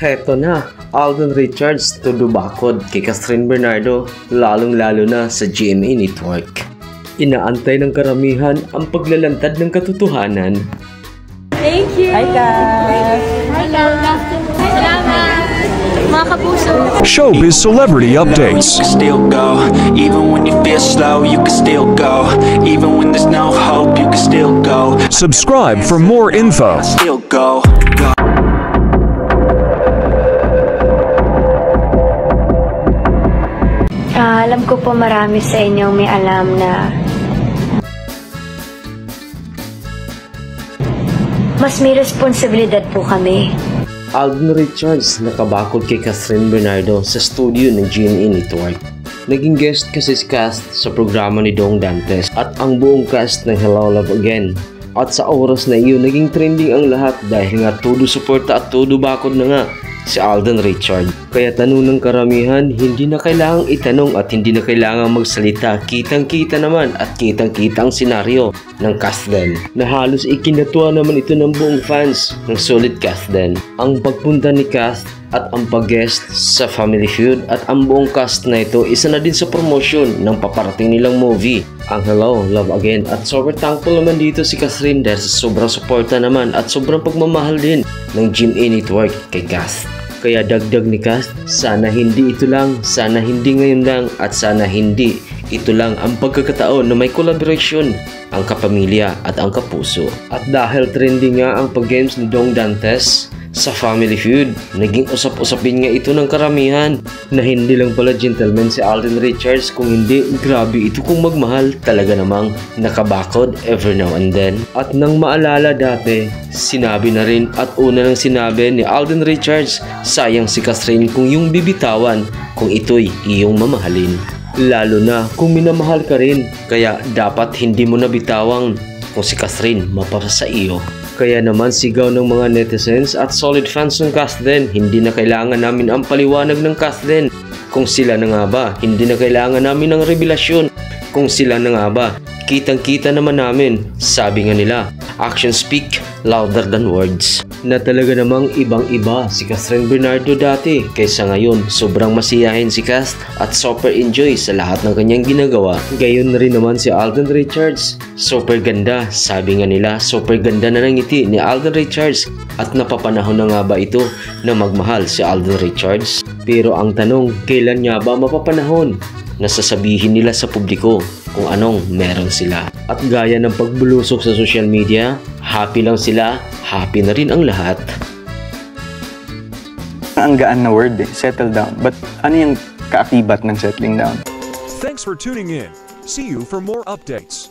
Heto na, Alden Richards todo bakod kay Catherine Bernardo, lalong-lalo na sa GMA Network. Inaantay ng karamihan ang paglalantad ng katotohanan. Thank you! Hi, Cass! Hi, Cass! Salamat! Mga kapuso! Showbiz Celebrity Updates. You can still go, even when you feel slow, you can still go, even when there's no hope, you can still go. Subscribe for more info. Still go. Alam ko po marami sa inyo may alam na mas may responsibilidad po kami. Alden Richards nakabakod kay Catherine Bernardo sa studio ng GMA Network. Naging guest kasi si cast sa programa ni Dong Dantes at ang buong cast ng Hello Love Again. At sa oras na iyon, naging trending ang lahat dahil nga todo suporta at todo bakod na nga si Alden Richards. Kaya tanong ng karamihan, hindi na kailangang itanong at hindi na kailangang magsalita. Kitang-kita naman at kitang-kita ang senaryo ng cast din, na halos ikinatuwa naman ito ng buong fans ng solid cast din. Ang pagpunta ni cast at ang pag-guest sa Family Feud at ang buong cast na ito, isa na din sa promotion ng paparating nilang movie, ang Hello Love Again. At sobrang thankful naman dito si Catherine dahil sa sobrang suporta naman at sobrang pagmamahal din ng GMA Network kay cast. Kaya dagdag ni cast, sana hindi ito lang, sana hindi ngayon lang, at sana hindi ito lang ang pagkakataon na may collaboration ang kapamilya at ang kapuso. At dahil trending nga ang pag-games ni Dong Dantes sa Family Feud, naging usap-usapin nga ito ng karamihan na hindi lang pala gentleman si Alden Richards, kung hindi grabe ito kung magmahal, talaga namang nakabakod every now and then. At nang maalala dati, sinabi na rin at una nang sinabi ni Alden Richards, sayang si Catherine kung yung bibitawan kung ito'y iyong mamahalin. Lalo na kung minamahal ka rin, kaya dapat hindi mo nabitawang kung si Catherine mapasa iyo. Kaya naman sigaw ng mga netizens at solid fans ng cast din, hindi na kailangan namin ang paliwanag ng cast din. Kung sila na nga ba, hindi na kailangan namin ng revelasyon. Kung sila na nga ba, kitang-kita naman namin. Sabi nga nila, actions speak louder than words. Na talaga namang ibang-iba si Catherine Bernardo dati kaysa ngayon. Sobrang masiyahin si cast at super enjoy sa lahat ng kanyang ginagawa. Gayon na rin naman si Alden Richards. Super ganda, sabi nga nila, super ganda na ng ngiti ni Alden Richards. At napapanahon na nga ba ito na magmahal si Alden Richards? Pero ang tanong, kailan nga ba mapapanahon na sasabihin nila sa publiko kung anong meron sila? At gaya ng pagbulusok sa social media, happy lang sila, happy na rin ang lahat. Ang gaan na word settle down. But ano yung kaakibat ng settling down? Thanks for tuning in. See you for more updates.